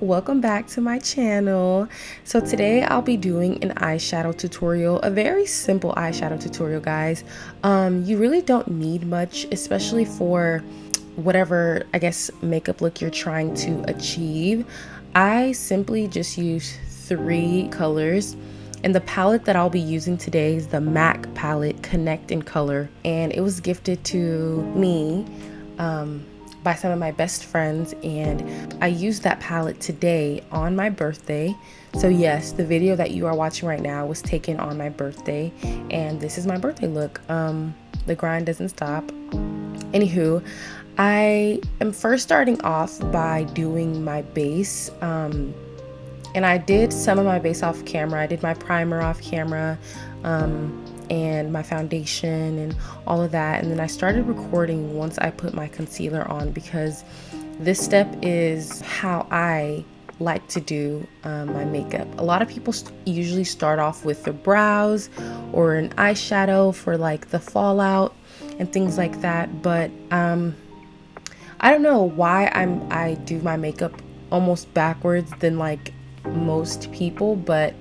welcome back to my channel. So today I'll be doing an eyeshadow tutorial, a very simple eyeshadow tutorial, guys. You really don't need much, especially for whatever, I guess, makeup look you're trying to achieve. I simply just use 3 colors. And the palette that I'll be using today is the MAC palette Connect in Color, and it was gifted to me by some of my best friends, and I used that palette today on my birthday. So yes, the video that you are watching right now was taken on my birthday, and this is my birthday look. The grind doesn't stop. Anywho, I am first starting off by doing my base. And I did some of my base off camera. I did my primer off camera, and my foundation and all of that. And then I started recording once I put my concealer on, because this step is how I like to do my makeup. A lot of people usually start off with their brows or an eyeshadow for like the fallout and things like that. But I don't know why I do my makeup almost backwards than like most people, but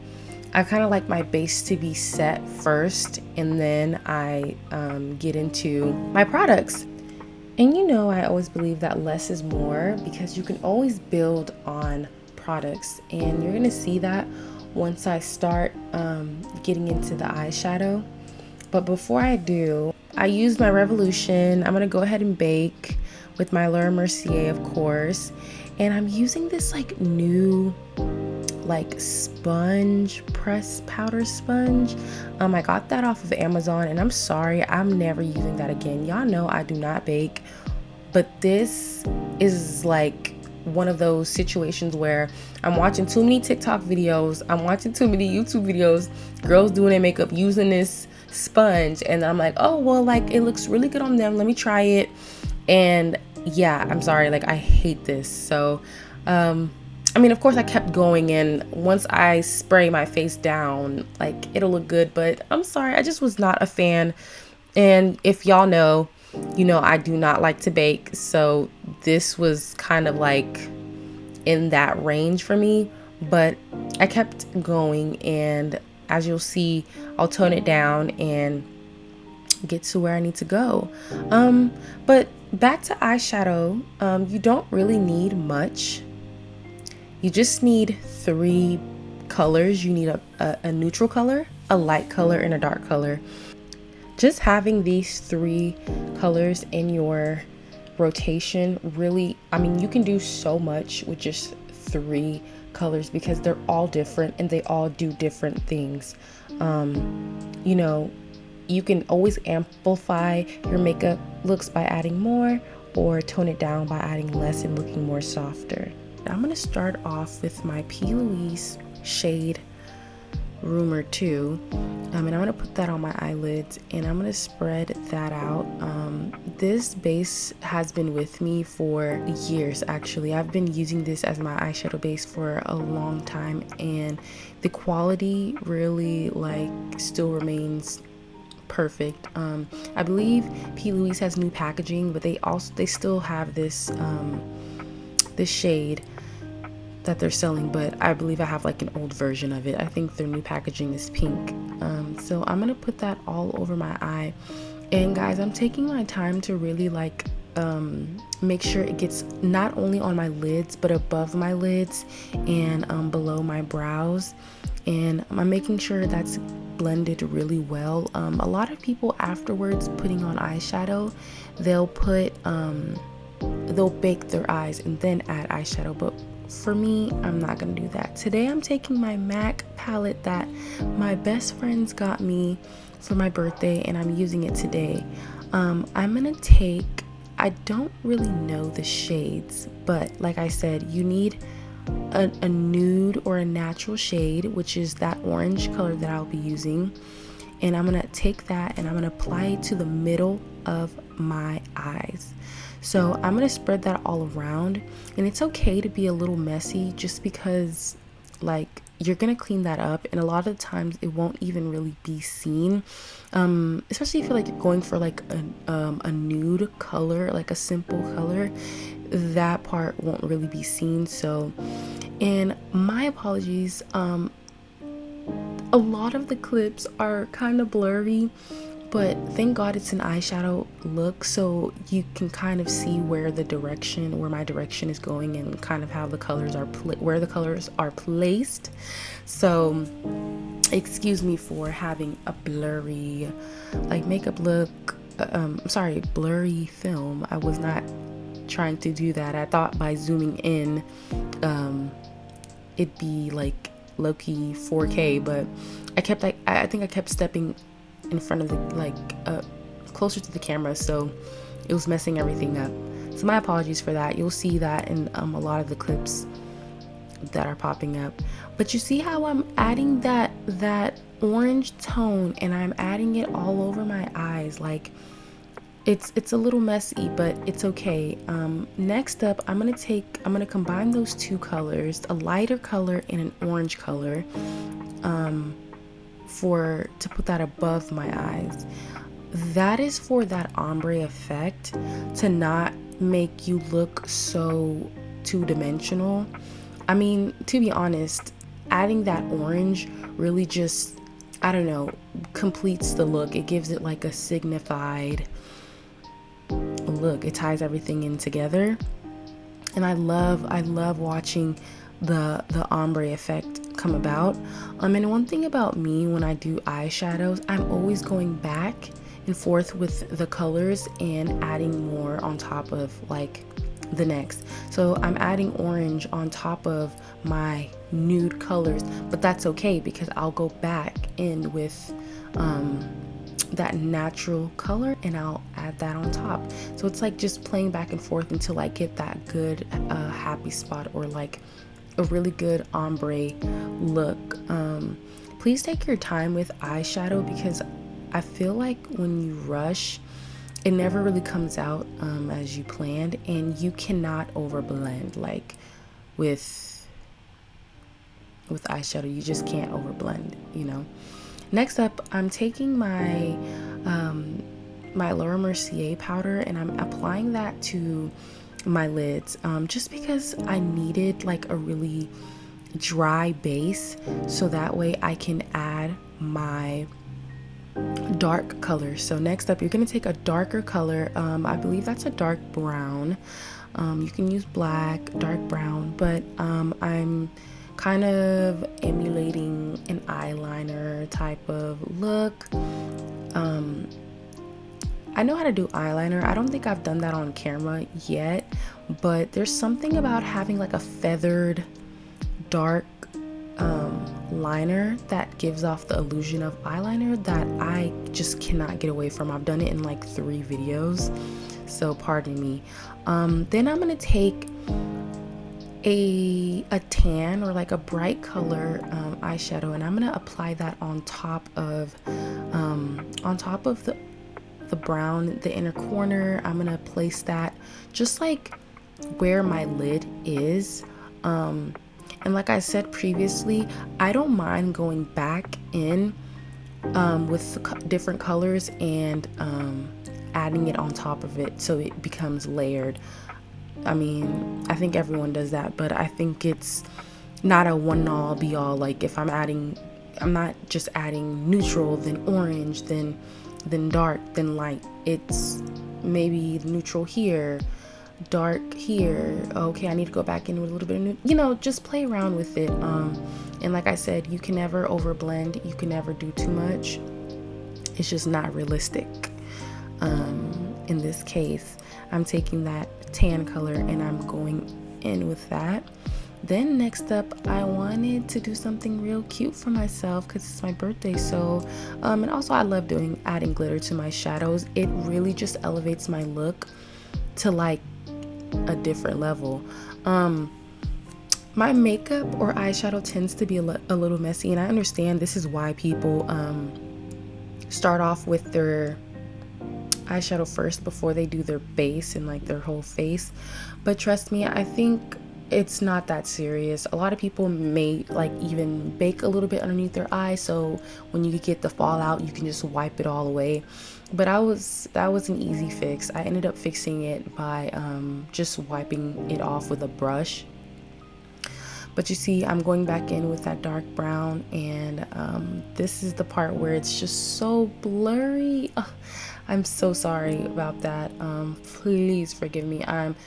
I kind of like my base to be set first, and then I get into my products. And you know, I always believe that less is more, because you can always build on products, and you're gonna see that once I start getting into the eyeshadow. But before I do, I use my Revolution. I'm gonna go ahead and bake with my Laura Mercier, of course, and I'm using this like new like sponge, press powder sponge. I got that off of Amazon, and I'm sorry, I'm never using that again. Y'all know I do not bake, but this is like one of those situations where I'm watching too many TikTok videos, I'm watching too many YouTube videos, girls doing their makeup using this sponge, and I'm like, oh well, like it looks really good on them, let me try it. And yeah, I'm sorry, like I hate this. So I mean, of course I kept going, and once I spray my face down, like it'll look good, but I'm sorry, I just was not a fan. And if y'all know, you know, I do not like to bake, so this was kind of like in that range for me. But I kept going, and as you'll see, I'll tone it down and get to where I need to go. But back to eyeshadow, you don't really need much. You just need 3 colors. You need a neutral color, a light color, and a dark color. Just having these 3 colors in your rotation really, I mean, you can do so much with just 3 colors, because they're all different and they all do different things. You know, you can always amplify your makeup looks by adding more, or tone it down by adding less and looking more softer. I'm going to start off with my P. Louise shade Rumor 2, and I'm going to put that on my eyelids, and I'm going to spread that out. This base has been with me for years, actually. I've been using this as my eyeshadow base for a long time, and the quality really like still remains perfect. I believe P. Louise has new packaging, but they still have this this shade that they're selling, but I believe I have like an old version of it. I think their new packaging is pink. So I'm gonna put that all over my eye, and guys, I'm taking my time to really like make sure it gets not only on my lids but above my lids and below my brows, and I'm making sure that's blended really well. A lot of people afterwards putting on eyeshadow, they'll bake their eyes and then add eyeshadow, but for me, I'm not gonna do that. Today I'm taking my MAC palette that my best friends got me for my birthday, and I'm using it today. I'm gonna take, I don't really know the shades, but like I said, you need a nude or a natural shade, which is that orange color that I'll be using. And I'm gonna take that and I'm gonna apply it to the middle of my eyes. So I'm gonna spread that all around, and it's okay to be a little messy, just because like you're gonna clean that up, and a lot of the times it won't even really be seen, especially if you're like you're going for like a nude color, like a simple color. That part won't really be seen. So And my apologies, a lot of the clips are kind of blurry, but thank God it's an eyeshadow look, so you can kind of see where my direction is going, and kind of how the colors are where the colors are placed. So excuse me for having a blurry like makeup look. Sorry, blurry film. I was not trying to do that. I thought by zooming in it'd be like low-key 4K, but I think I kept stepping in front of the closer to the camera, so it was messing everything up. So my apologies for that. You'll see that in a lot of the clips that are popping up. But you see how I'm adding that orange tone, and I'm adding it all over my eyes. Like it's a little messy, but it's okay. Next up, I'm gonna combine those two colors, a lighter color and an orange color, to put that above my eyes. That is for that ombre effect, to not make you look so two-dimensional. I mean, to be honest, adding that orange really just, I don't know, completes the look. It gives it like a signified look. It ties everything in together, and I love watching the ombre effect come about. And one thing about me when I do eyeshadows, I'm always going back and forth with the colors and adding more on top of like the next. So I'm adding orange on top of my nude colors, but that's okay because I'll go back in with that natural color and I'll add that on top. So it's like just playing back and forth until I get that good happy spot, or like a really good ombre look. Please take your time with eyeshadow, because I feel like when you rush, it never really comes out as you planned, and you cannot overblend. Like with eyeshadow, you just can't overblend, you know. Next up, I'm taking my my Laura Mercier powder, and I'm applying that to my lids, just because I needed like a really dry base, so that way I can add my dark color. So next up, you're going to take a darker color. I believe that's a dark brown. You can use black, dark brown, but I'm kind of emulating an eyeliner type of look. I know how to do eyeliner. I don't think I've done that on camera yet, but there's something about having like a feathered dark liner that gives off the illusion of eyeliner that I just cannot get away from. I've done it in like 3 videos, so pardon me. Then I'm gonna take a tan or like a bright color eyeshadow, and I'm gonna apply that on top of the brown, the inner corner. I'm gonna place that just like where my lid is. And like I said previously, I don't mind going back in with different colors and adding it on top of it so it becomes layered. I mean, I think everyone does that, but I think it's not a one-all be-all. Like if I'm not just adding neutral, then orange, then dark, then light. It's maybe neutral here, dark here. Okay, I need to go back in with a little bit of new, you know, just play around with it. And like I said, you can never overblend. You can never do too much. It's just not realistic. In this case, I'm taking that tan color and I'm going in with that. Then next up, I wanted to do something real cute for myself because it's my birthday. So and also I love adding glitter to my shadows. It really just elevates my look to like a different level. My makeup or eyeshadow tends to be a little messy, and I understand this is why people start off with their eyeshadow first before they do their base and like their whole face. But trust me, I think it's not that serious. A lot of people may like even bake a little bit underneath their eye, so when you get the fallout, you can just wipe it all away. But that was an easy fix. I ended up fixing it by just wiping it off with a brush. But you see, I'm going back in with that dark brown, and this is the part where it's just so blurry. Ugh, I'm so sorry about that. Please forgive me. I'm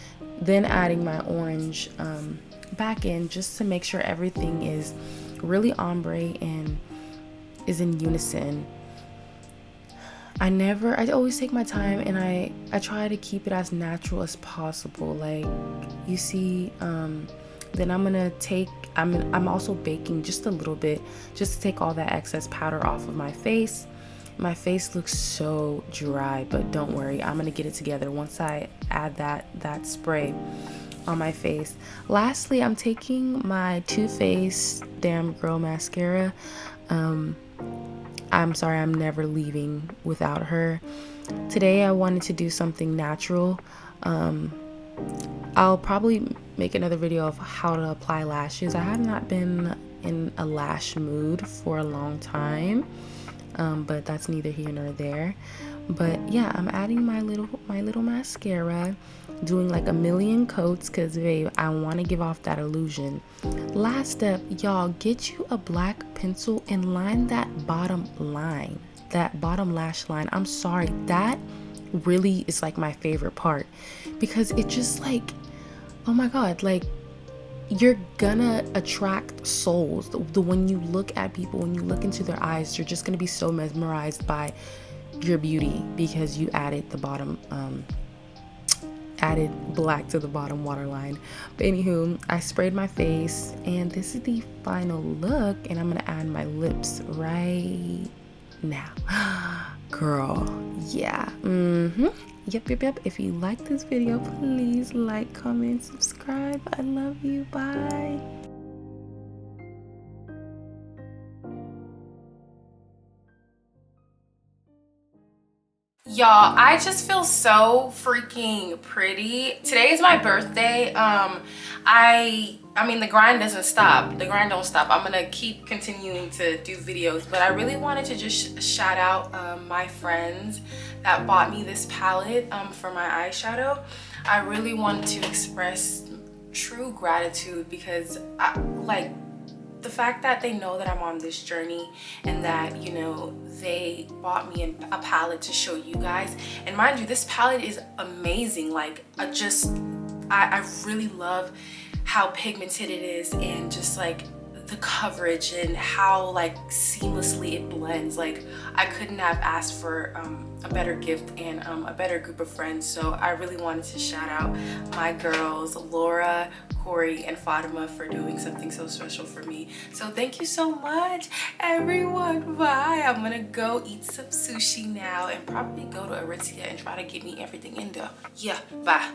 then adding my orange back in just to make sure everything is really ombre and is in unison. I always take my time, and I try to keep it as natural as possible. Like you see, then I'm also baking just a little bit just to take all that excess powder off of my face. My face looks so dry, but don't worry, I'm gonna get it together once I add that spray on my face. Lastly, I'm taking my Too Faced Damn Girl mascara. I'm sorry, I'm never leaving without her. Today I wanted to do something natural. I'll probably make another video of how to apply lashes. I have not been in a lash mood for a long time, but that's neither here nor there. But yeah, I'm adding my little mascara, doing like a million coats because babe, I want to give off that illusion. Last step, y'all, get you a black pencil and line that bottom line, that bottom lash line. I'm sorry, that really is like my favorite part because it just like, oh my god, like you're gonna attract souls. When you look at people, when you look into their eyes, you're just gonna be so mesmerized by your beauty because you added the bottom added black to the bottom waterline. But anywho, I sprayed my face and this is the final look, and I'm gonna add my lips right now. Girl, yeah. Yep. If you like this video, please like, comment, subscribe. I love you. Bye. Y'all, I just feel so freaking pretty. Today is my birthday. I mean, the grind doesn't stop. The grind don't stop. I'm gonna keep continuing to do videos, but I really wanted to just shout out my friends that bought me this palette for my eyeshadow. I really want to express true gratitude because the fact that they know that I'm on this journey and that, you know, they bought me a palette to show you guys. And mind you, this palette is amazing. Like, I really love how pigmented it is, and just like the coverage and how like seamlessly it blends. Like, I couldn't have asked for a better gift and a better group of friends. So I really wanted to shout out my girls, Laura, Corey, and Fatima, for doing something so special for me. So thank you so much, everyone. Bye. I'm gonna go eat some sushi now and probably go to Aritzia and try to get me everything in there. Yeah, bye.